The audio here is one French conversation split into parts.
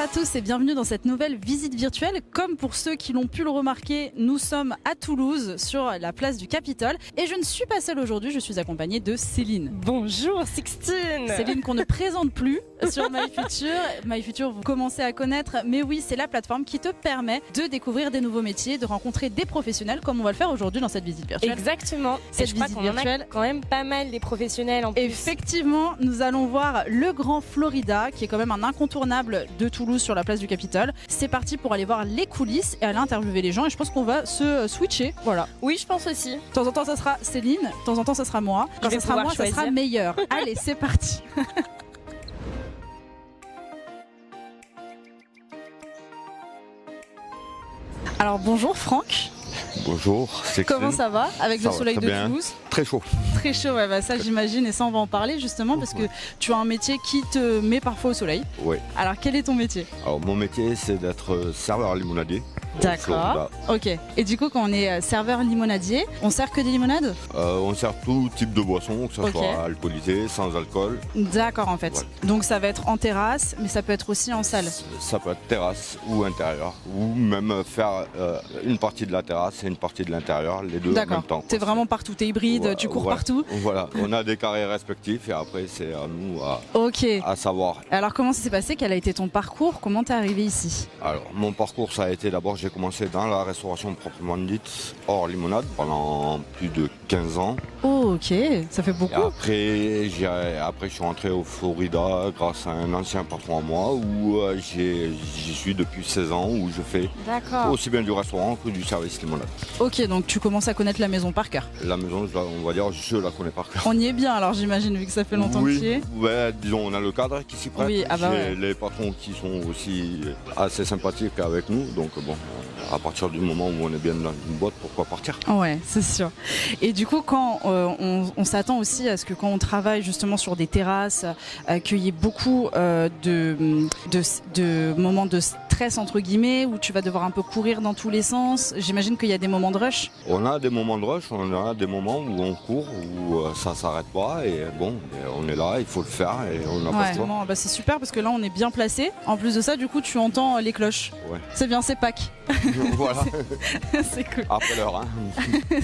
à tous et bienvenue dans cette nouvelle visite virtuelle. Comme pour ceux qui l'ont pu le remarquer, nous sommes à Toulouse sur la place du Capitole et je ne suis pas seule aujourd'hui, je suis accompagnée de Céline. Bonjour Sixtine. Céline qu'on ne présente plus sur MyFuture. MyFuture, vous commencez à connaître, mais oui, c'est la plateforme qui te permet de découvrir des nouveaux métiers, de rencontrer des professionnels comme on va le faire aujourd'hui dans cette visite virtuelle. Exactement. Cette je crois visite qu'on en a virtuelle, quand même pas mal des professionnels en plus. Effectivement, nous allons voir le Grand Florida, qui est quand même un incontournable de Toulouse sur la place du Capitole. C'est parti pour aller voir les coulisses et aller interviewer les gens. Et je pense qu'on va se switcher. Voilà. Oui, je pense aussi. De temps en temps, ça sera Céline. De temps en temps, ça sera moi. Quand ça sera moi, ça sera meilleur. Allez, c'est parti. Alors bonjour Franck. Bonjour, c'est Comment ça va avec le soleil de Toulouse? Très chaud. Très chaud, ouais, bah ça j'imagine et ça on va en parler justement parce que tu as un métier qui te met parfois au soleil. Oui. Alors quel est ton métier? Alors mon métier c'est d'être serveur limonadier. D'accord. Ok. Et du coup quand on est serveur limonadier, on sert que des limonades? On sert tout type de boissons, que ce soit alcoolisé, sans alcool. D'accord en fait. Voilà. Donc ça va être en terrasse, mais ça peut être aussi en salle. Ça peut être terrasse ou intérieur, ou même faire une partie de la terrasse et une partie de l'intérieur, les deux en même temps. T'es vraiment partout, t'es hybride, voilà, tu cours voilà. partout. Voilà, on a des carrés respectifs et après c'est à nous à savoir. Alors comment ça s'est passé? Quel a été ton parcours? Comment t'es arrivé ici? Alors mon parcours ça a été d'abord j'ai commencé dans la restauration proprement dite hors limonade pendant plus de 15 ans. Oh ok, ça fait beaucoup. Et après je suis rentré au Florida grâce à un ancien patron à moi où j'y suis depuis 16 ans où je fais aussi bien du restaurant que du service limonade. Ok, donc tu commences à connaître la maison par cœur. La maison, on va dire, je la connais par cœur. On y est bien alors j'imagine vu que ça fait longtemps que tu y es. Ouais, disons on a le cadre qui s'y prête. Oui, J'ai les patrons qui sont aussi assez sympathiques avec nous. Donc bon, à partir du moment où on est bien dans une boîte, pourquoi partir? Ouais, c'est sûr. Et du coup quand on s'attend aussi à ce que quand on travaille justement sur des terrasses, qu'il y ait beaucoup de moments de stress entre guillemets où tu vas devoir un peu courir dans tous les sens. J'imagine qu'il y a des moments de rush. On a des moments de rush, on a des moments où on court, où ça s'arrête pas et bon, on est là, il faut le faire et on n'a pas le choix. Bah c'est super parce que là on est bien placé. En plus de ça, du coup tu entends les cloches. Ouais. C'est bien, c'est Pâques. Voilà. C'est cool. Après l'heure, hein.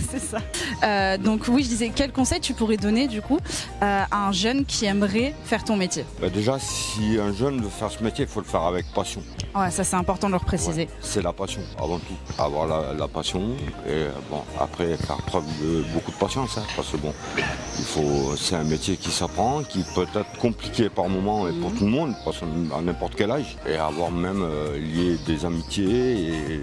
C'est ça. Donc oui, je disais, quel conseil tu pourrais donner du coup à un jeune qui aimerait faire ton métier? Déjà, si un jeune veut faire ce métier, il faut le faire avec passion. Ouais, ça c'est important de le préciser. Ouais, c'est la passion avant tout. Avoir la passion et bon, après faire preuve de beaucoup de patience, hein, parce que bon, c'est un métier qui s'apprend, qui peut être compliqué par moments et pour tout le monde, parce qu'à n'importe quel âge, et avoir même lié des amitiés et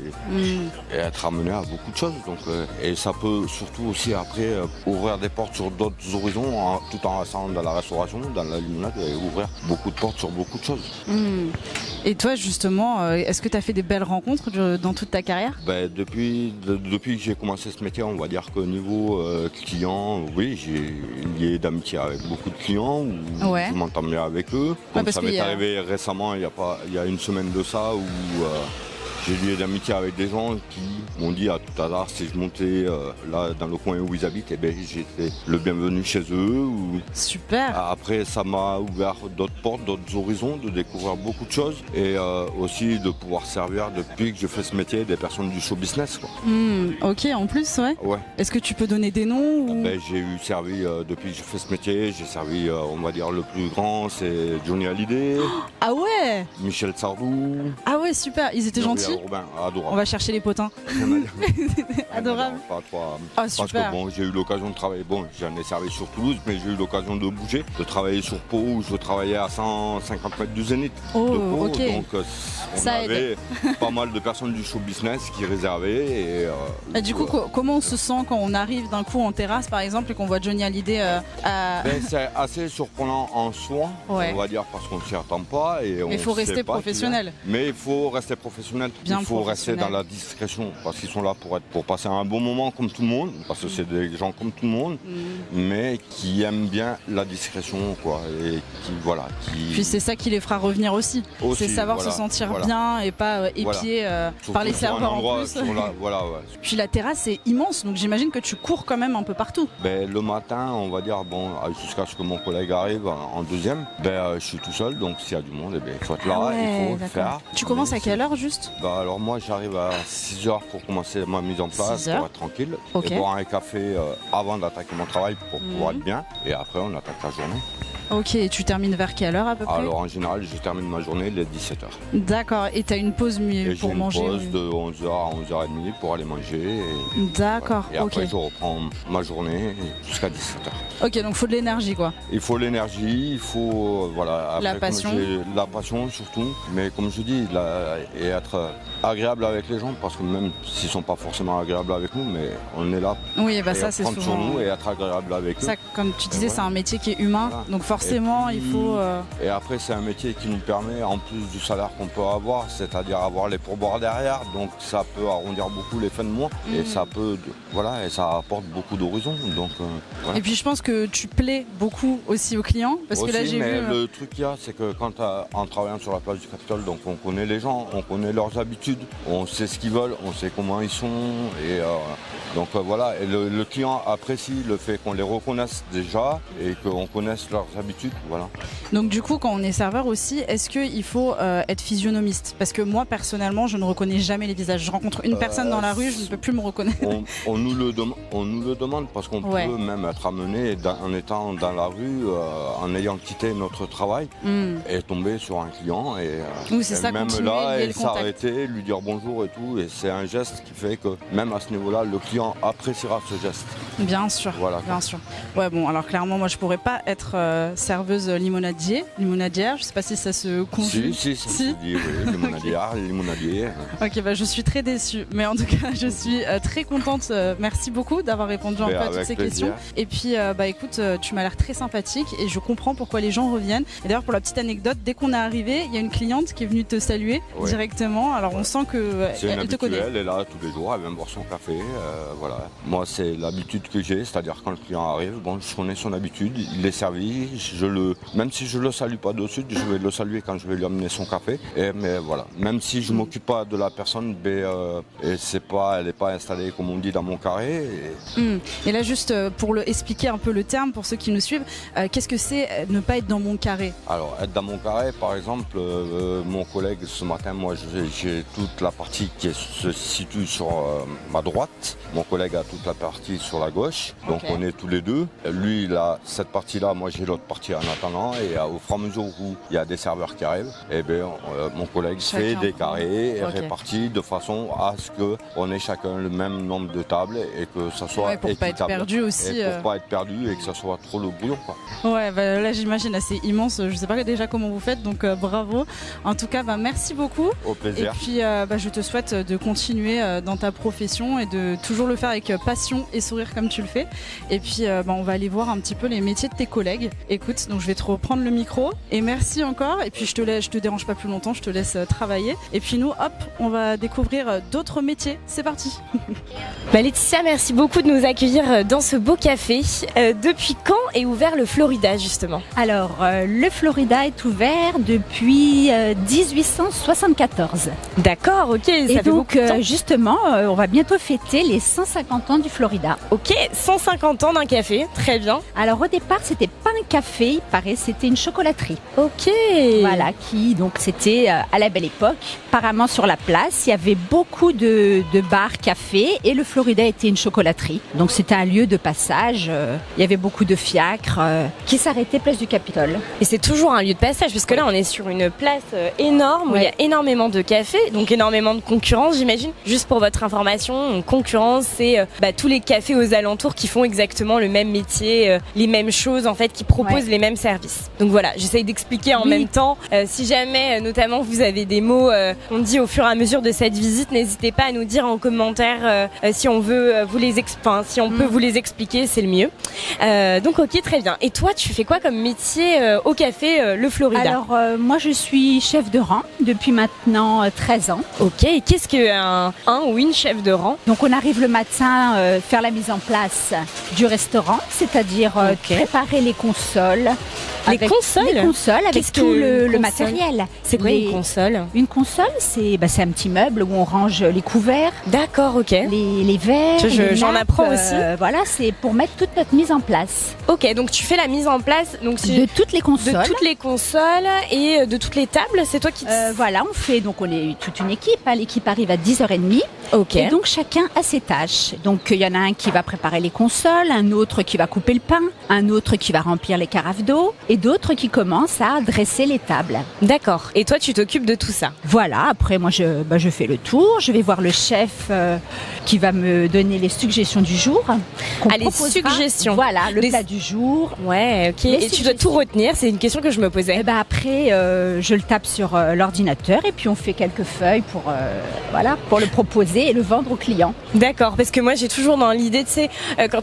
être amené à beaucoup de choses. Donc, et ça peut surtout aussi après ouvrir des portes sur d'autres horizons, tout en restant dans la restauration, dans la limonade, et ouvrir beaucoup de portes sur beaucoup de choses. Et toi justement, est-ce que tu as fait des belles rencontres dans toute ta carrière? Depuis que j'ai commencé ce métier, on va dire qu'au niveau client, oui, j'ai lié d'amitié avec beaucoup de clients, où je m'entends bien avec eux. Comme ça m'est arrivé récemment, il y a une semaine de ça, où j'ai lié d'amitié avec des gens qui m'ont dit à tout hasard si je montais là dans le coin où ils habitent, et j'étais le bienvenu chez eux. Super. Après ça m'a ouvert d'autres portes, d'autres horizons, de découvrir beaucoup de choses et aussi de pouvoir servir depuis que je fais ce métier des personnes du show business. Quoi. Ok, en plus, ouais. Est-ce que tu peux donner des noms ou... J'ai servi depuis que je fais ce métier, j'ai servi on va dire le plus grand, c'est Johnny Hallyday. Ah ouais. Michel Sardou. Ah ouais, super, ils étaient gentils. Robin, adorable. On va chercher les potins. Adorable. Parce que bon, j'ai eu l'occasion de travailler, j'en ai servi sur Toulouse, mais j'ai eu l'occasion de bouger, de travailler sur Pau, où je travaillais à 150 mètres du Zénith de Pau. Donc on avait pas mal de personnes du show business qui réservaient. Et du coup, comment on se sent quand on arrive d'un coup en terrasse par exemple et qu'on voit Johnny Hallyday c'est assez surprenant en soi, on va dire, parce qu'on ne s'y attend pas. Mais il faut rester professionnel. Mais il faut rester professionnel. Il faut rester dans la discrétion parce qu'ils sont là pour passer un bon moment comme tout le monde, parce que c'est des gens comme tout le monde, mais qui aiment bien la discrétion, quoi. Et qui, voilà, Puis c'est ça qui les fera revenir aussi. C'est savoir voilà, se sentir voilà. bien et pas épié par les serveurs en plus. Voilà, ouais. Puis la terrasse est immense, donc j'imagine que tu cours quand même un peu partout. Le matin, on va dire, jusqu'à ce que mon collègue arrive en deuxième, je suis tout seul, donc s'il y a du monde, il faut être là, il faut le faire. Tu commences à quelle heure juste? Alors moi j'arrive à 6h pour commencer ma mise en place, pour être tranquille, et boire un café avant d'attaquer mon travail pour pouvoir être bien, et après on attaque la journée. Ok, et tu termines vers quelle heure à peu près? Alors en général, je termine ma journée les 17h. D'accord, et tu as une pause pour manger? J'ai une pause de 11h à 11h30 pour aller manger. D'accord, et après je reprends ma journée jusqu'à 17h. Ok, donc il faut de l'énergie quoi. Il faut l'énergie, il faut après, la passion. La passion surtout, mais comme je dis, et être agréable avec les gens, parce que même s'ils ne sont pas forcément agréables avec nous, mais on est là pour ça, c'est prendre souvent... sur nous et être agréable avec eux. Ça, comme tu disais, c'est un métier qui est humain, donc forcément il faut... Et après c'est un métier qui nous permet, en plus du salaire qu'on peut avoir, c'est-à-dire avoir les pourboires derrière, donc ça peut arrondir beaucoup les fins de mois, et ça peut, et ça apporte beaucoup d'horizons. Donc, Et puis je pense que tu plais beaucoup aussi aux clients, parce que là j'ai vu... Le truc qu'il y a, c'est que en travaillant sur la place du Capitole, donc on connaît les gens, on connaît leurs habitudes, on sait ce qu'ils veulent, on sait comment ils sont, et et le client apprécie le fait qu'on les reconnaisse déjà et qu'on connaisse leurs habitudes, voilà. Donc du coup, quand on est serveur aussi, est-ce qu'il faut être physionomiste? Parce que moi personnellement, je ne reconnais jamais les visages. Je rencontre une personne dans la rue, je ne peux plus me reconnaître. On nous le demande parce qu'on peut même être amené en étant dans la rue, en ayant quitté notre travail, et tomber sur un client et même là, et s'arrêter, lui dire bonjour et tout. Et c'est un geste qui fait que même à ce niveau-là, le client appréciera ce geste. Bien sûr, bien sûr. Ouais, bon, alors clairement, moi, je pourrais pas être serveuse limonadière. Je sais pas si ça se conjugue. Si. Dit, oui, limonadier. Ok, je suis très déçue. Mais en tout cas, je suis très contente. Merci beaucoup d'avoir répondu un peu à toutes ces questions. Et puis, écoute, tu m'as l'air très sympathique et je comprends pourquoi les gens reviennent. Et d'ailleurs, pour la petite anecdote, dès qu'on est arrivé, il y a une cliente qui est venue te saluer directement. Alors, on sent qu'elle te connaît. Elle est là tous les jours, elle vient boire son café. Moi, c'est l'habitude que j'ai, c'est-à-dire quand le client arrive, je connais son habitude, il est servi, même si je le salue pas de suite, je vais le saluer quand je vais lui amener son café. Mais voilà, même si je m'occupe pas de la personne, elle n'est pas installée comme on dit dans mon carré. Et là, juste pour expliquer un peu le terme pour ceux qui nous suivent, qu'est-ce que c'est ne pas être dans mon carré? Alors, être dans mon carré, par exemple, mon collègue ce matin, moi j'ai toute la partie qui se situe sur ma droite, mon collègue a toute la partie sur la gauche, donc on est tous les deux. Lui, il a cette partie-là, moi j'ai l'autre partie en attendant, et au fur et à mesure où il y a des serveurs qui arrivent, mon collègue fait des carrés et répartit de façon à ce qu'on ait chacun le même nombre de tables et que ça soit pour équitable. Pas être perdu aussi. Et pour pas être perdu et que ça soit trop le brouillon, quoi. Ouais, là j'imagine, c'est immense. Je sais pas déjà comment vous faites, donc bravo. En tout cas, merci beaucoup. Au plaisir. Et puis je te souhaite de continuer dans ta profession et de toujours le faire avec passion et sourire comme tu le fais. Et puis on va aller voir un petit peu les métiers de tes collègues. Écoute, donc je vais te reprendre le micro et merci encore. Et puis je te dérange pas plus longtemps, je te laisse travailler. Et puis nous, hop, on va découvrir d'autres métiers. C'est parti. Laetitia, merci beaucoup de nous accueillir dans ce beau café. Depuis quand est ouvert le Florida justement? Alors, le Florida est ouvert depuis 1874. D'accord, ok. Et ça donc, fait beaucoup de temps. Justement, on va bientôt fêter les 150 ans du Florida. Ok, 150 ans d'un café, très bien. Alors au départ, c'était pas un café, il paraît, c'était une chocolaterie. Ok. Voilà, donc c'était à la belle époque. Apparemment sur la place, il y avait beaucoup de bars, cafés, et le Florida était une chocolaterie. Donc c'était un lieu de passage. Il y avait beaucoup de fiacres qui s'arrêtaient place du Capitole. Et c'est toujours un lieu de passage, parce que là on est sur une place énorme où il y a énormément de cafés, donc énormément de concurrence, j'imagine. Juste pour votre information, concurrence, c'est tous les cafés aux alentours qui font exactement le même métier, les mêmes choses en fait, qui proposent les mêmes services. Donc voilà, j'essaye d'expliquer en même temps. Si jamais, notamment, vous avez des mots, on dit au fur et à mesure de cette visite, n'hésitez pas à nous dire en commentaire si on veut si on peut vous les expliquer, c'est le mieux. Donc ok, très bien. Et toi, tu fais quoi comme métier au café Le Florida? Alors moi je suis chef de rang depuis maintenant 13 ans. Ok, et qu'est-ce qu'un ou une chef de rang? Donc on arrive le matin faire la mise en place du restaurant, c'est-à-dire préparer les consoles. Les consoles avec Qu'est-ce tout que le matériel. C'est quoi une console? Une console, c'est un petit meuble où on range les couverts, D'accord, ok. les verres. J'en nappes, apprends aussi. Voilà, c'est pour mettre toute notre mise en place. Ok, donc tu fais la mise en place De toutes les consoles. de toutes les consoles et de toutes les tables, c'est toi qui... Voilà, on est toute une équipe. L'équipe arrive à 10h30. Ok. Et donc chacun a ses tâches. Donc il y en a un qui va préparer les consoles, un autre qui va couper le pain, un autre qui va remplir les carafes d'eau et d'autres qui commencent à dresser les tables. D'accord. Et toi, tu t'occupes de tout ça? Voilà, après moi je fais le tour, je vais voir le chef qui va me donner les suggestions du jour. Les suggestions. Voilà, le plat du jour. Ouais, ok. Et tu dois tout retenir, c'est une question que je me posais. Et après, je le tape sur l'ordinateur et puis on fait quelques feuilles pour le proposer et le vendre au client. D'accord, parce que moi j'ai toujours dans l'idée, tu sais, quand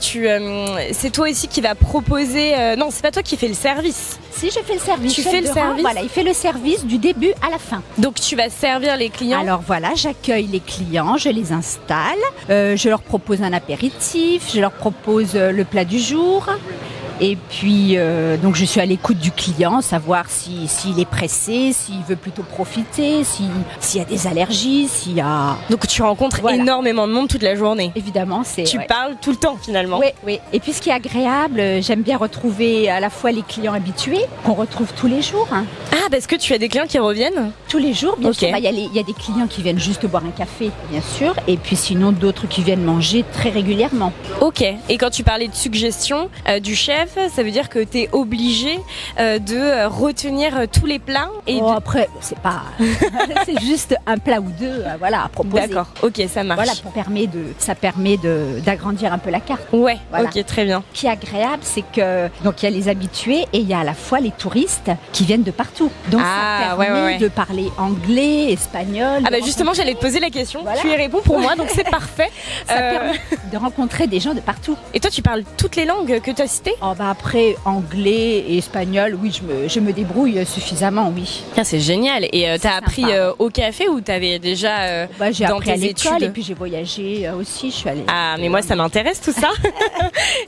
c'est toi aussi qui va proposer. Non, c'est pas toi qui fais le service. Si, je fais le service. Tu fais le service. Voilà, il fait le service du début à la fin. Donc tu vas servir les clients. Alors voilà, j'accueille les clients, je les installe, je leur propose un apéritif, je leur propose le plat du jour. Et puis, donc je suis à l'écoute du client, savoir s'il est pressé, s'il veut plutôt profiter, s'il y a des allergies, s'il y a... Donc tu rencontres énormément de monde toute la journée. Évidemment, Tu parles tout le temps finalement. Oui, oui. Et puis ce qui est agréable, j'aime bien retrouver à la fois les clients habitués, qu'on retrouve tous les jours. Ah, parce que tu as des clients qui reviennent? Tous les jours, bien sûr. Ok. Il y a des clients qui viennent juste boire un café, bien sûr. Et puis sinon, d'autres qui viennent manger très régulièrement. Ok. Et quand tu parlais de suggestions du chef, ça veut dire que tu es obligé de retenir tous les plats et après, c'est pas... c'est juste un plat ou deux à proposer. D'accord, ok, ça marche. Voilà, ça permet d'agrandir un peu la carte. Ouais, Voilà. ok, très bien. Ce qui est agréable, c'est que donc il y a les habitués et il y a à la fois les touristes qui viennent de partout. Donc ça permet de parler anglais, espagnol. Ah bah justement, j'allais te poser la question. Voilà. Tu y réponds pour moi, donc c'est parfait. Ça permet de rencontrer des gens de partout. Et toi, tu parles toutes les langues que tu as citées? Après, anglais et espagnol, oui, je me débrouille suffisamment, oui. Ah, c'est génial. Et tu as appris au café ou tu avais déjà j'ai dans appris à tes l'école études? et puis j'ai voyagé aussi. Je suis allée. Ah, mais moi, ça m'intéresse tout ça.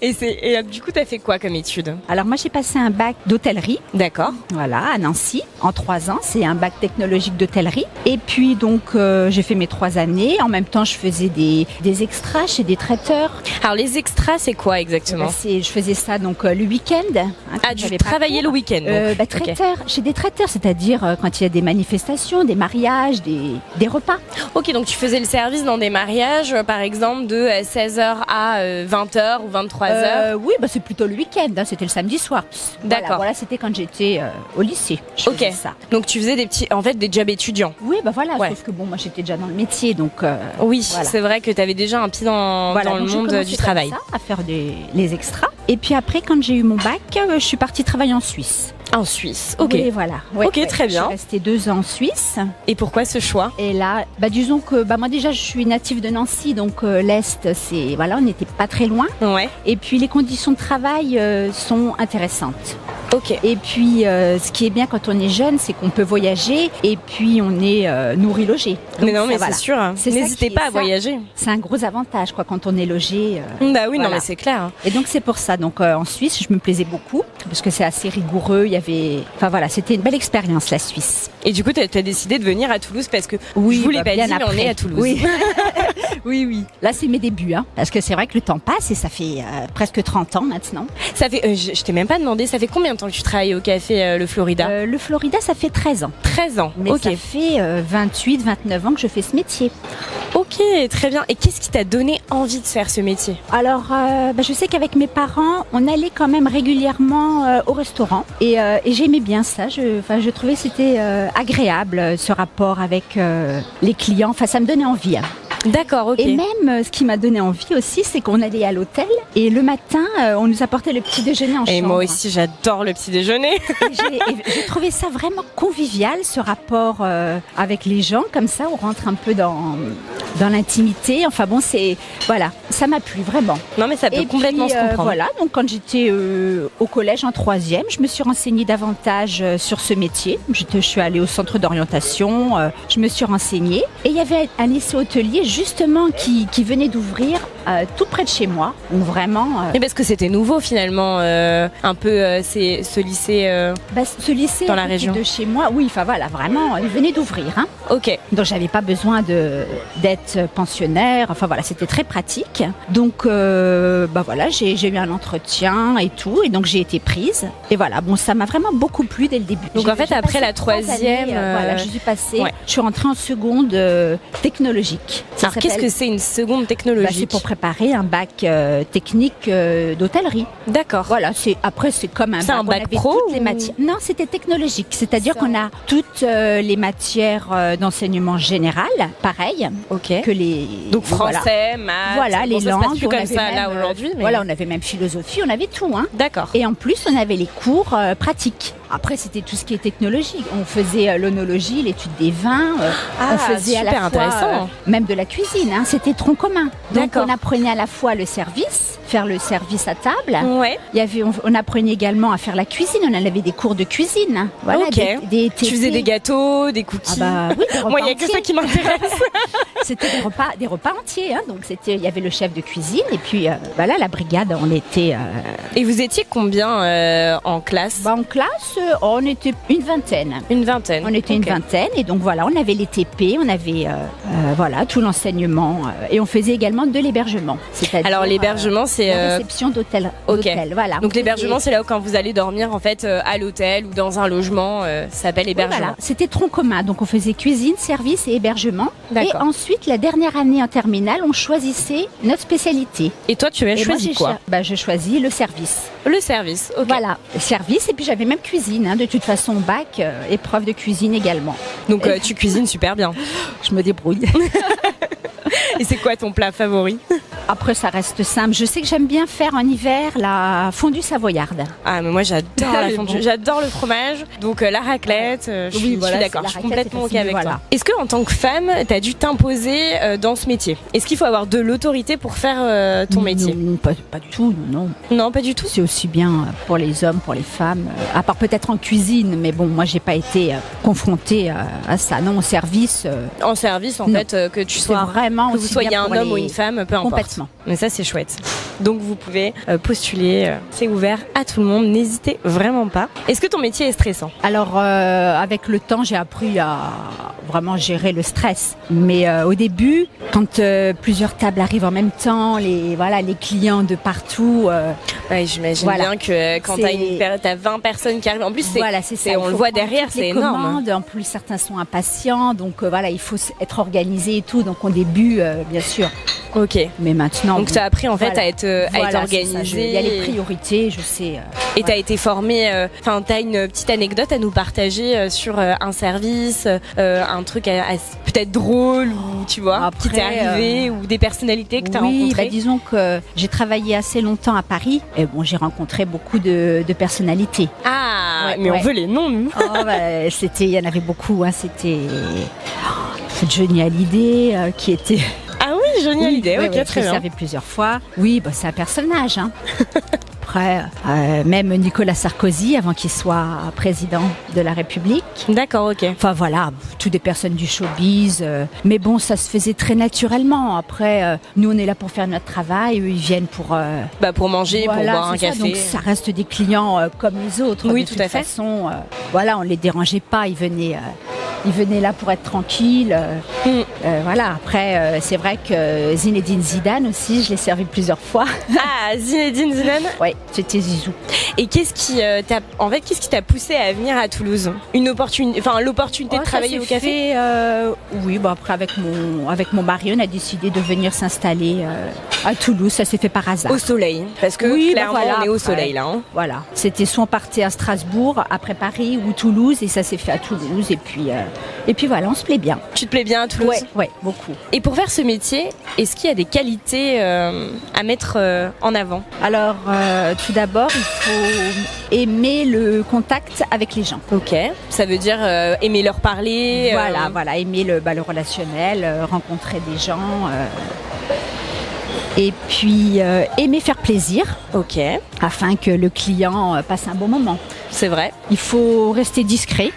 et du coup, tu as fait quoi comme études? Alors moi, j'ai passé un bac d'hôtellerie. D'accord. Voilà, à Nancy, en 3 ans. C'est un bac technologique d'hôtellerie. Et puis donc, j'ai fait mes 3 années. En même temps, je faisais des extras chez des traiteurs. Alors, les extras, c'est quoi exactement? Je faisais ça donc le week-end. Tu travaillais le week-end traiteur, chez des traiteurs, c'est-à-dire quand il y a des manifestations, des mariages, des repas. Ok, donc tu faisais le service dans des mariages, par exemple, de 16h à 20h ou 23h. Oui, c'est plutôt le week-end, c'était le samedi soir. D'accord. Voilà, c'était quand j'étais au lycée. Je faisais ça. Donc tu faisais des jobs étudiants. Oui, sauf que moi j'étais déjà dans le métier, donc... oui, c'est vrai que tu avais déjà un pied dans le monde du travail. À faire les extras. Et puis après, quand j'ai eu mon bac, je suis partie travailler en Suisse. En Suisse, ok. Oui, voilà. Ouais, ok, très bien. Je suis restée 2 ans en Suisse. Et pourquoi ce choix? Et là, disons que moi déjà, je suis native de Nancy, donc l'Est, on n'était pas très loin. Ouais. Et puis les conditions de travail sont intéressantes. Ok. Et puis, ce qui est bien quand on est jeune, c'est qu'on peut voyager et puis on est nourri, logé. Donc, mais c'est sûr. N'hésitez pas à voyager. C'est un gros avantage quand on est logé. Bah oui, non mais c'est clair. Et donc c'est pour ça. Donc en Suisse, je me plaisais beaucoup parce que c'est assez rigoureux. C'était une belle expérience, la Suisse. Et du coup, tu as décidé de venir à Toulouse parce que je vous l'ai pas dit, mais on est à Toulouse. Oui. oui. Là, c'est mes débuts, parce que c'est vrai que le temps passe et ça fait presque 30 ans maintenant. Ça fait, je t'ai même pas demandé, ça fait combien de temps que tu travailles au café Le Florida? Le Florida, ça fait 13 ans. 13 ans, mais ça fait 28, 29 ans que je fais ce métier. Ok, très bien. Et qu'est-ce qui t'a donné envie de faire ce métier? Alors, je sais qu'avec mes parents, on allait quand même régulièrement au restaurant et j'aimais bien ça. Je trouvais que c'était agréable, ce rapport avec les clients. Ça me donnait envie. D'accord, ok. Et même, ce qui m'a donné envie aussi, c'est qu'on allait à l'hôtel et le matin, on nous apportait le petit déjeuner en chambre. Et moi aussi, j'adore le petit déjeuner. Et j'ai trouvé ça vraiment convivial, ce rapport avec les gens, comme ça, on rentre un peu dans l'intimité. Enfin bon, voilà, ça m'a plu vraiment. Non, mais ça peut complètement se comprendre. Voilà, donc quand j'étais au collège en 3e, je me suis renseignée davantage sur ce métier. Je suis allée au centre d'orientation, je me suis renseignée. Et il y avait un lycée hôtelier justement qui venait d'ouvrir tout près de chez moi. Donc vraiment... Et parce que c'était nouveau finalement, un peu ce lycée ce lycée dans la région de chez moi, oui, enfin voilà, vraiment, il venait d'ouvrir. Hein. Ok. Donc j'avais pas besoin d'être pensionnaire, enfin voilà, c'était très pratique. Donc voilà, j'ai eu un entretien et tout, et donc j'ai été prise. Et voilà, bon, ça m'a vraiment beaucoup plu dès le début. Donc en fait, après la 3e... voilà, je suis passée, je suis rentrée en seconde technologique. Alors qu'est-ce que c'est une seconde technologique? C'est pour préparer un bac technique d'hôtellerie. D'accord. Voilà, après c'est comme un bac. C'est un bac pro toutes les matières. Non, c'était technologique, c'est-à-dire qu'on a toutes les matières d'enseignement général, pareil, que les... Donc français, maths... Voilà, les ça langues. se passe plus comme ça là aujourd'hui. Mais... Voilà, on avait même philosophie, on avait tout. Hein. D'accord. Et en plus, on avait les cours pratiques. Après, c'était tout ce qui est technologique. On faisait l'onologie, l'étude des vins. On faisait à la fois même de la cuisine. Hein. C'était tronc commun. Donc, on apprenait à la fois le service, faire le service à table. Ouais. On apprenait également à faire la cuisine. On avait des cours de cuisine. Voilà, tu faisais des gâteaux, des cookies. Ah bah, oui, des repas moi, il n'y a que ça qui m'intéresse. C'était des repas entiers. Hein. Donc, il y avait le chef de cuisine. Et puis, voilà, la brigade, on était... Et vous étiez combien en classe? En classe, on était une vingtaine. Une vingtaine. On était une vingtaine. Et donc, voilà, on avait les TP, on avait voilà, tout l'enseignement. Et on faisait également de l'hébergement. Alors, l'hébergement, c'est... La réception d'hôtel. Voilà. Donc, l'hébergement, c'est là où quand vous allez dormir, en fait, à l'hôtel ou dans un logement, ça s'appelle hébergement. Voilà, c'était tronc commun. Donc, on faisait cuisine, service et hébergement. Et ensuite, la dernière année en terminale, on choisissait notre spécialité. Et toi, tu as choisi quoi? Je choisis le service. Le service, ok. Voilà, service. Et puis, j'avais même cuisine. Hein, de toute façon, bac, épreuve de cuisine également. Donc, tu cuisines super bien. Je me débrouille. Et c'est quoi ton plat favori? Après, ça reste simple. Je sais que j'aime bien faire en hiver la fondue savoyarde. Ah, mais moi, j'adore la fondue. J'adore le fromage. Donc, la raclette, je suis d'accord. Je suis complètement OK avec toi. Est-ce qu'en tant que femme, tu as dû t'imposer dans ce métier? Est-ce qu'il faut avoir de l'autorité pour faire ton métier? Non, pas du tout, non. Non, pas du tout? C'est aussi bien pour les hommes, pour les femmes. À part peut-être en cuisine, mais bon, moi, j'ai pas été confrontée à ça. Non, au service. En service, en fait, que tu sois vraiment que vous soyez un homme ou une femme, peu importe. Complètement. Mais ça, c'est chouette. Donc, vous pouvez postuler. C'est ouvert à tout le monde. N'hésitez vraiment pas. Est-ce que ton métier est stressant? Alors, avec le temps, j'ai appris à vraiment gérer le stress. Mais au début, quand plusieurs tables arrivent en même temps, les clients de partout... Ouais, j'imagine bien que quand t'as 20 personnes qui arrivent, en plus, on le voit derrière, c'est énorme. En plus, certains sont impatients, donc voilà, il faut être organisé et tout. Donc au début, bien sûr. Ok. Mais maintenant. Donc tu as appris en fait à être organisé. Il y a les priorités, je sais. Et tu as été formé. Enfin, tu as une petite anecdote à nous partager sur un service, un truc peut-être drôle ou tu vois, qui t'est arrivé ou des personnalités que tu as rencontrées. Oui, disons que j'ai travaillé assez longtemps à Paris. Et bon, j'ai rencontré beaucoup de personnalités. Ah, mais on veut les noms, nous. Il y en avait beaucoup. Hein, c'était Johnny Hallyday qui était. Ah oui, Johnny Hallyday, ok, très bien. Je l'ai servi plusieurs fois. Oui, c'est un personnage. Hein. Après, même Nicolas Sarkozy, avant qu'il soit président de la République. D'accord, ok. Enfin voilà, toutes des personnes du showbiz. Mais bon, ça se faisait très naturellement. Après, nous, on est là pour faire notre travail. Eux, ils viennent pour manger, pour boire un café. Donc ça reste des clients comme les autres. Oui, de tout toute à fait. façon, on les dérangeait pas. Ils venaient là pour être tranquilles. Voilà. Après, c'est vrai que Zinedine Zidane aussi, je l'ai servi plusieurs fois. Ah, Zinedine Zidane. Oui, c'était Zizou. Et qu'est-ce qui t'a poussé à venir à Toulouse? L'opportunité de travailler au café? Oui, après avec mon mari, on a décidé de venir s'installer à Toulouse. Ça s'est fait par hasard. Au soleil, parce que oui, clairement on est au soleil là. Hein. Voilà, c'était soit on partait à Strasbourg, après Paris ou Toulouse, et ça s'est fait à Toulouse. Et puis voilà, on se plaît bien. Tu te plais bien à Toulouse? Ouais, beaucoup. Et pour faire ce métier, est-ce qu'il y a des qualités à mettre en avant? Alors, tout d'abord, il faut aimer le contact avec les gens. Ok, ça veut dire aimer leur parler. Voilà, aimer le relationnel, rencontrer des gens. Et puis aimer faire plaisir. Ok. Afin que le client passe un bon moment. C'est vrai. Il faut rester discret.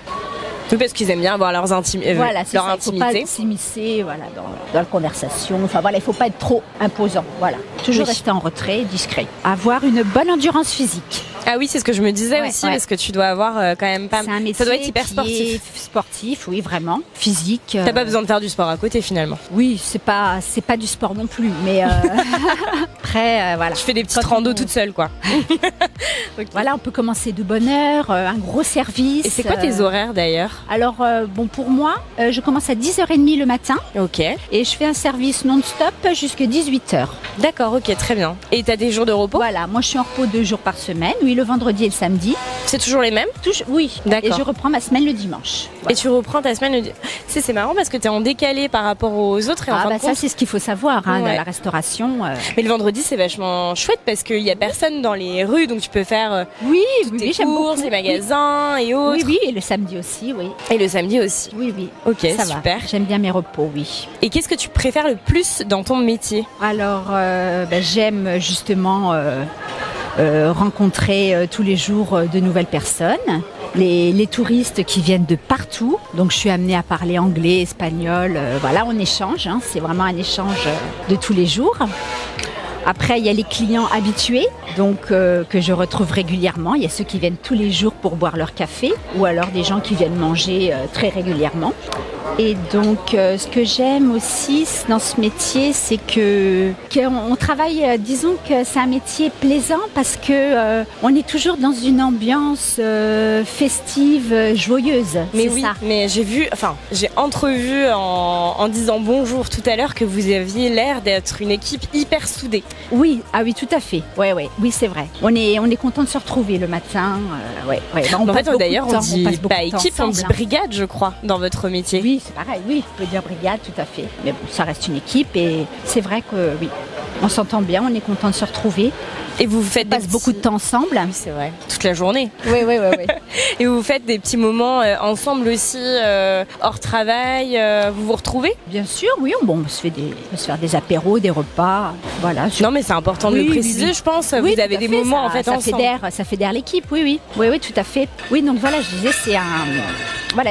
Oui, parce qu'ils aiment bien avoir leur intimité. Voilà, c'est ça. Il ne faut pas s'immiscer dans la conversation. Enfin voilà, il ne faut pas être trop imposant. Voilà. Toujours rester en retrait, discret. Avoir une bonne endurance physique. Ah oui, c'est ce que je me disais aussi, parce que tu dois avoir quand même pas. C'est un métier ça doit être hyper sportif. Sportif, oui, vraiment. Physique. T'as pas besoin de faire du sport à côté finalement. Oui, c'est pas du sport non plus, mais après, voilà. Tu fais des petites randos toute seule, quoi. Okay. Voilà, on peut commencer de bonne heure, un gros service. Et c'est quoi tes horaires d'ailleurs? Alors, pour moi, je commence à 10h30 le matin. Ok. Et je fais un service non-stop jusqu'à 18h. D'accord, ok, très bien. Et t'as des jours de repos? Voilà, moi je suis en repos 2 jours par semaine, oui, le vendredi et le samedi. C'est toujours les mêmes? Oui, d'accord. Et je reprends ma semaine le dimanche. Voilà. Et tu reprends ta semaine le dimanche. C'est marrant parce que t'es en décalé par rapport aux autres. Et en fin de compte... ça c'est ce qu'il faut savoir dans la restauration. Mais le vendredi c'est vachement chouette parce qu'il n'y a personne dans les rues, donc tu peux faire toutes tes courses, les magasins et autres. Oui, et le samedi aussi, oui. Et le samedi aussi. Oui. Ok, ça super. Va. J'aime bien mes repos, oui. Et qu'est-ce que tu préfères le plus dans ton métier? Alors, j'aime justement rencontrer tous les jours de nouvelles personnes. Les touristes qui viennent de partout, donc je suis amenée à parler anglais, espagnol, voilà, on échange, c'est vraiment un échange de tous les jours. Après, il y a les clients habitués, donc que je retrouve régulièrement. Il y a ceux qui viennent tous les jours pour boire leur café, ou alors des gens qui viennent manger très régulièrement. Et donc, ce que j'aime aussi dans ce métier, c'est qu'on travaille, disons que c'est un métier plaisant parce que on est toujours dans une ambiance festive, joyeuse. Mais oui, ça. Mais j'ai entrevu en disant bonjour tout à l'heure que vous aviez l'air d'être une équipe hyper soudée. Oui, tout à fait. Oui, c'est vrai. On est content de se retrouver le matin. En fait, d'ailleurs, on dit pas équipe, on dit brigade, je crois, dans votre métier. Oui, c'est pareil, oui, on peut dire brigade, tout à fait. Mais bon, ça reste une équipe et c'est vrai que oui, on s'entend bien, on est content de se retrouver. Et vous faites beaucoup de temps ensemble. Oui, c'est vrai. Toute la journée. Oui. Et vous faites des petits moments ensemble aussi, hors travail. Vous vous retrouvez? Bien sûr, oui. On se faire des apéros, des repas. Voilà. Non, mais c'est important de le préciser, je pense. Oui, vous avez des moments ensemble. Ça fédère l'équipe, oui, tout à fait. Oui, donc voilà, je disais,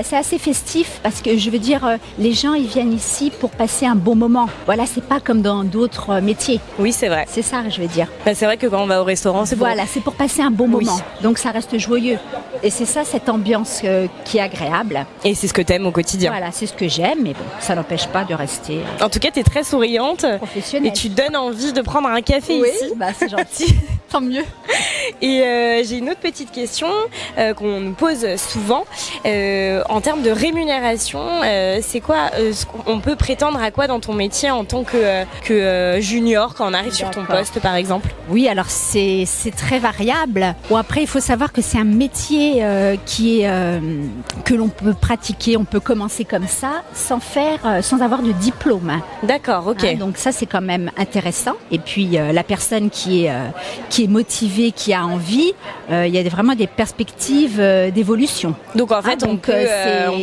c'est assez festif parce que je veux dire, les gens ils viennent ici pour passer un bon moment. Voilà, c'est pas comme dans d'autres métiers. Oui, c'est vrai. C'est ça, je veux dire. C'est vrai que quand on va au restaurant, c'est pour passer un bon moment. Donc ça reste joyeux. Et c'est ça, cette ambiance qui est agréable. Et c'est ce que t'aimes au quotidien. Voilà, c'est ce que j'aime, mais bon, ça n'empêche pas de rester. En tout cas, t'es très souriante. Professionnelle. Et tu donnes envie de prendre un café ici. Oui, c'est gentil. Tant mieux. Et j'ai une autre petite question qu'on nous pose souvent. En termes de rémunération, c'est quoi on peut prétendre à quoi dans ton métier en tant que junior quand on arrive sur ton poste par exemple? Oui, alors c'est très variable. Bon, après il faut savoir que c'est un métier que l'on peut pratiquer, on peut commencer comme ça sans avoir de diplôme. D'accord, ok. Donc ça c'est quand même intéressant. Et puis la personne qui est motivée, qui a envie, il y a vraiment des perspectives d'évolution. Donc en fait on peut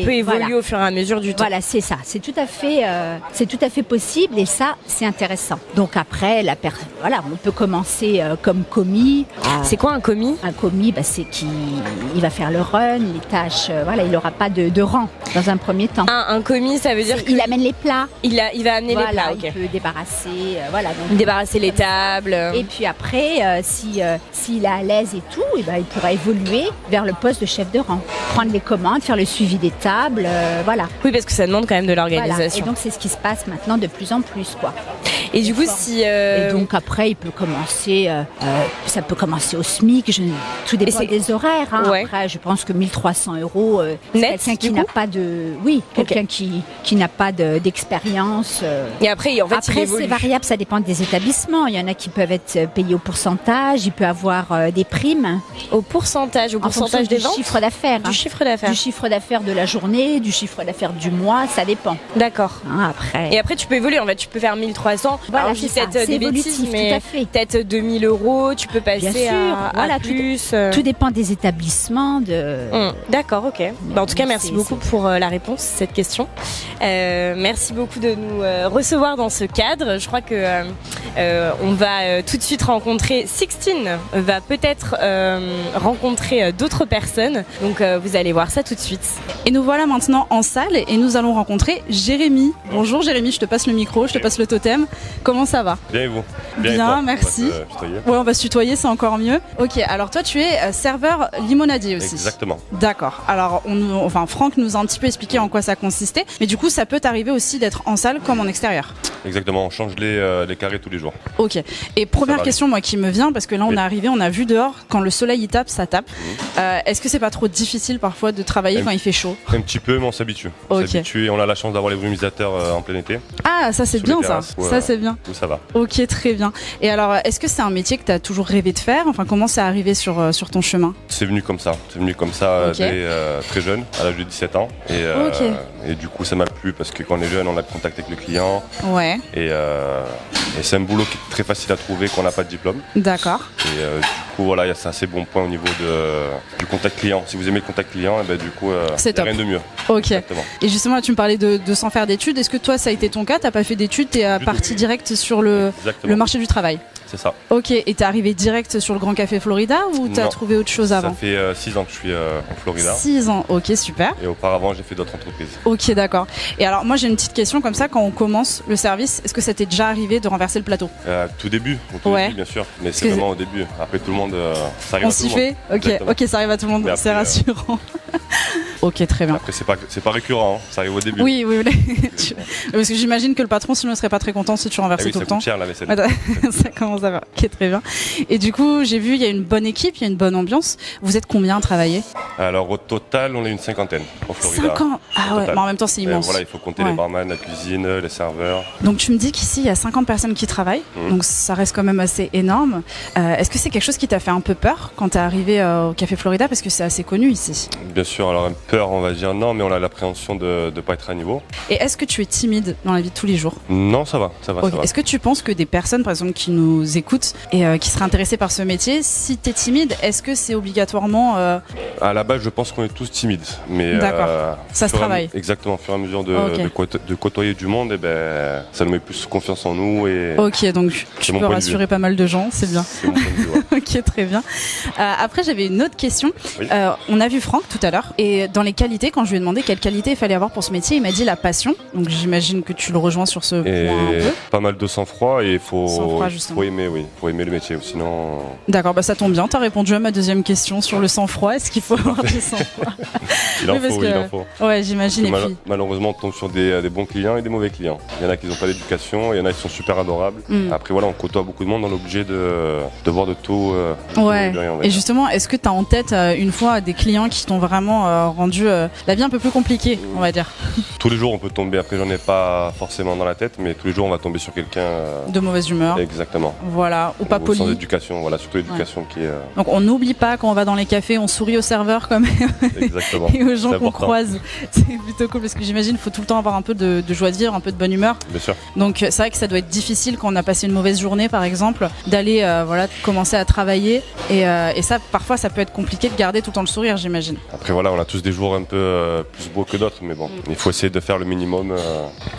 évoluer au fur et à mesure du temps. Voilà, c'est ça. C'est tout à fait possible et ça c'est intéressant. Donc après on peut commencer comme commis. C'est quoi un commis? Un commis, c'est il va faire le run, les tâches. Il n'aura pas de rang dans un premier temps. Un commis, ça veut dire qu'il amène les plats. Il va amener les plats. Il peut débarrasser, débarrasser les tables. Et puis après, s'il est à l'aise et tout, il pourra évoluer vers le poste de chef de rang, prendre les commandes, faire le suivi des tables, voilà. Oui, parce que ça demande quand même de l'organisation. Voilà. Et donc c'est ce qui se passe maintenant de plus en plus, quoi. Et du coup, si... Et donc après, il peut commencer, ça peut commencer au SMIC, tout dépend des horaires. Hein. Ouais. Après, je pense que 1 300 €, net, quelqu'un qui n'a pas de... Oui, quelqu'un qui n'a pas d'expérience. Et après, en fait, après, c'est variable, ça dépend des établissements. Il y en a qui peuvent être payés au pourcentage, il peut avoir des primes. Au pourcentage des ventes, chiffre d'affaires. Du chiffre d'affaires. Du chiffre d'affaires de la journée, du chiffre d'affaires du mois, ça dépend. D'accord. Hein, après. Et après, tu peux évoluer. En fait, tu peux faire 1 300. Voilà, alors, je dis peut-être des bêtises, mais peut-être 2 000 €. Tu peux passer à plus. Tout dépend des établissements. D'accord, ok. En tout cas, merci beaucoup pour la réponse à cette question. Merci beaucoup de nous recevoir dans ce cadre. Je crois que on va tout de suite rencontrer Sixtine, va peut-être rencontrer d'autres personnes. Donc vous allez voir ça tout de suite. Et nous voilà maintenant en salle et nous allons rencontrer Jérémy. Bonjour Jérémy, je te passe le micro, je te passe le totem. Comment ça va? Bien et vous? Bien, merci. Ouais, on va se tutoyer, c'est encore mieux. Ok, alors toi tu es serveur limonadier aussi. Exactement. D'accord. Alors Franck nous a un petit peu expliqué en quoi ça consistait, mais du coup ça peut t'arriver aussi d'être en salle comme en extérieur. Exactement, on change les carrés tous les jours. Ok. Et première question moi qui me vient, parce que là on est arrivé, on a vu dehors, quand le soleil il tape, ça tape. Est-ce que c'est pas trop difficile parfois de travailler quand il fait chaud? Un petit peu, mais on s'habitue. On s'habitue et on a la chance d'avoir les brumisateurs en plein été. Ah, ça c'est bien ça. Ça c'est bien. Tout ça va. Ok, très bien. Et alors, est-ce que c'est un métier que tu as toujours rêvé de faire? Enfin, comment c'est arrivé sur ton chemin? C'est venu comme ça. C'est venu comme ça dès très jeune, à l'âge de 17 ans. Et du coup, ça m'a plu parce que quand on est jeune, on a le contact avec le client. Ouais. Et c'est un boulot qui est très facile à trouver quand on n'a pas de diplôme. D'accord. Et du coup, voilà, c'est un assez bon point au niveau du contact client. Si vous aimez le contact client, et ben, du coup, c'est rien de mieux. Ok. Exactement. Et justement, là, tu me parlais de sans faire d'études. Est-ce que toi, ça a été ton cas? T'as pas fait d'études, t'es parti direct sur le marché du travail? C'est ça. Ok, et t'es arrivé direct sur le Grand Café Florida ou t'as trouvé autre chose avant? Ça fait 6 ans que je suis en Florida. 6 ans, ok, super. Et auparavant, j'ai fait d'autres entreprises. Ok, d'accord. Et alors, moi, j'ai une petite question comme ça, quand on commence le service, est-ce que ça t'est déjà arrivé de renverser le plateau? Tout début, bien sûr, mais c'est vraiment au début. Après, tout le monde, ça arrive à tout le monde. On s'y fait? Ok, ça arrive à tout le monde, c'est rassurant. Ok, très bien. Après, c'est pas récurrent, hein. Ça arrive au début. Oui. Parce que j'imagine que le patron, sinon, ne serait pas très content si tu renversais tout le temps. Ça coûte cher, la vaisselle. Ça commence à faire. Ok, très bien. Et du coup, j'ai vu, il y a une bonne équipe, il y a une bonne ambiance. Vous êtes combien à travailler? Alors, au total, on est une 50aine en Florida. 50? Ah ouais, mais en même temps, c'est immense. Voilà, il faut compter les barman, la cuisine, les serveurs. Donc, tu me dis qu'ici, il y a 50 personnes qui travaillent. Donc, ça reste quand même assez énorme. Est-ce que c'est quelque chose qui t'a fait un peu peur quand t'es arrivé au Café Florida? Parce que c'est assez connu ici. Bien sûr, alors peur, on va dire non, mais on a l'appréhension de ne pas être à niveau. Et est-ce que tu es timide dans la vie de tous les jours? Non, ça va. Okay. Est-ce que tu penses que des personnes, par exemple, qui nous écoutent et qui seraient intéressées par ce métier, si tu es timide, est-ce que c'est obligatoirement... À la base, je pense qu'on est tous timides. Mais d'accord, ça se travaille. Exactement, au fur et à mesure de côtoyer du monde, ça nous met plus confiance en nous. Ok, donc tu peux rassurer pas mal de gens, c'est bien. C'est mon point de vue, ouais. Ok, très bien. Après, j'avais une autre question. Oui. On a vu Franck tout à l'heure, et dans les qualités, quand je lui ai demandé quelles qualités il fallait avoir pour ce métier, il m'a dit la passion. Donc j'imagine que tu le rejoins sur ce point un peu. Pas mal de sang-froid, et il faut aimer, faut aimer le métier, sinon... D'accord, ça tombe bien, tu as répondu à ma deuxième question sur le sang-froid. Est-ce qu'il faut avoir du sang-froid? Il en faut. Ouais, j'imagine. Malheureusement, on tombe sur des bons clients et des mauvais clients. Il y en a qui n'ont pas d'éducation, il y en a qui sont super adorables. Après, voilà, on côtoie beaucoup de monde, on est obligé de voir de tout. Ouais. Et justement, est-ce que tu as en tête une fois des clients qui t'ont vraiment rendu la vie un peu plus compliquée, on va dire? Tous les jours, on peut tomber. Après, j'en ai pas forcément dans la tête, mais tous les jours, on va tomber sur quelqu'un de mauvaise humeur. Exactement. Voilà, ou pas poli. Sans éducation, voilà, surtout l'éducation qui est. Donc, on n'oublie pas quand on va dans les cafés, on sourit aux serveurs quand même. Exactement. Et aux gens qu'on croise. C'est plutôt cool parce que j'imagine qu'il faut tout le temps avoir un peu de joie de vivre, un peu de bonne humeur. Bien sûr. Donc, c'est vrai que ça doit être difficile quand on a passé une mauvaise journée, par exemple, d'aller commencer à travailler. Et ça, parfois, ça peut être compliqué de garder tout le temps le sourire, j'imagine. Après, voilà, on a tous des jours un peu plus beaux que d'autres, mais bon, il faut essayer de faire le minimum.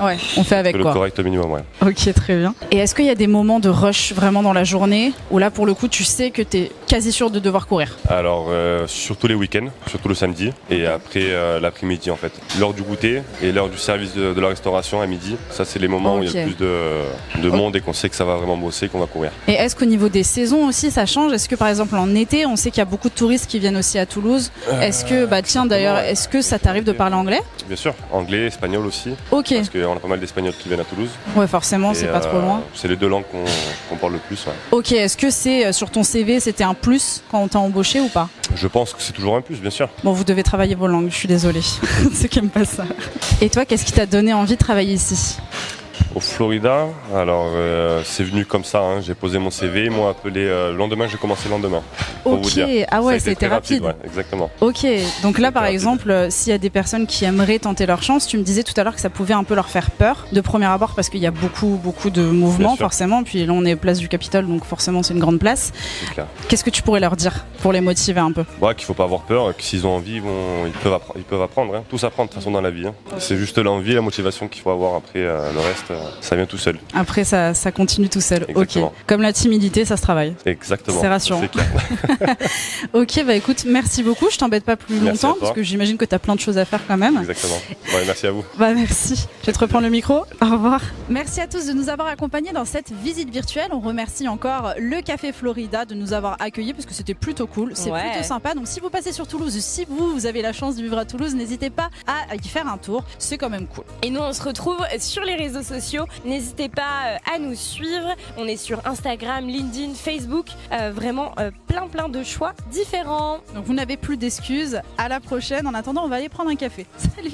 Ouais, on fait avec le quoi. Le correct minimum, ouais. Ok, très bien. Et est-ce qu'il y a des moments de rush vraiment dans la journée où là, pour le coup, tu sais que tu es quasi sûr de devoir courir? Alors, surtout les week-ends, surtout le samedi, et après l'après-midi en fait. L'heure du goûter et l'heure du service de la restauration à midi, ça c'est les moments où il y a plus de monde et qu'on sait que ça va vraiment bosser et qu'on va courir. Et est-ce qu'au niveau des saisons aussi ça change? Est-ce que par exemple en été, on sait qu'il y a beaucoup de touristes qui viennent aussi à Toulouse? Est-ce que, tiens d'ailleurs... d'ailleurs, est-ce que ça t'arrive de parler anglais? Bien sûr, anglais, espagnol aussi. Ok. Parce qu'on a pas mal d'Espagnols qui viennent à Toulouse. Ouais, forcément, c'est pas trop loin. C'est les 2 langues qu'on parle le plus. Ouais. Ok, est-ce que c'est sur ton CV, c'était un plus quand on t'a embauché ou pas? Je pense que c'est toujours un plus, bien sûr. Bon, vous devez travailler vos langues, je suis désolée. Ceux qui aiment pas ça. Et toi, qu'est-ce qui t'a donné envie de travailler ici? Au Florida, alors c'est venu comme ça, hein. J'ai posé mon CV, ils m'ont appelé le lendemain, j'ai commencé le lendemain. Ok, ah ouais, c'était c'était rapide. Ouais, exactement. Ok, donc là par rapide. exemple, s'il y a des personnes qui aimeraient tenter leur chance, tu me disais tout à l'heure que ça pouvait un peu leur faire peur de premier abord parce qu'il y a beaucoup de mouvements forcément, puis là on est place du Capitole donc forcément c'est une grande place. C'est clair. Qu'est-ce que tu pourrais leur dire pour les motiver un peu? Ouais, qu'il faut pas avoir peur, que s'ils ont envie, ils peuvent apprendre, hein. Tout s'apprend de toute façon dans la vie. Hein. C'est juste l'envie, la motivation qu'il faut avoir, après le reste, ça vient tout seul. Après ça continue tout seul. Exactement. Ok. Comme la timidité, ça se travaille. Exactement. C'est rassurant. C'est clair. Ok, bah écoute, merci beaucoup. Je t'embête pas plus longtemps parce que j'imagine que tu as plein de choses à faire quand même. Exactement. Ouais, merci à vous. Bah merci. Je vais te reprendre le micro. Au revoir. Merci à tous de nous avoir accompagnés dans cette visite virtuelle. On remercie encore le Café Florida de nous avoir accueillis parce que c'était plutôt cool. C'est plutôt sympa. Donc si vous passez sur Toulouse, si vous avez la chance de vivre à Toulouse, n'hésitez pas à y faire un tour. C'est quand même cool. Et nous, on se retrouve sur les réseaux sociaux. N'hésitez pas à nous suivre. On est sur Instagram, LinkedIn, Facebook. Vraiment plein de choix différents. Donc vous n'avez plus d'excuses. À la prochaine. En attendant, on va aller prendre un café. Salut.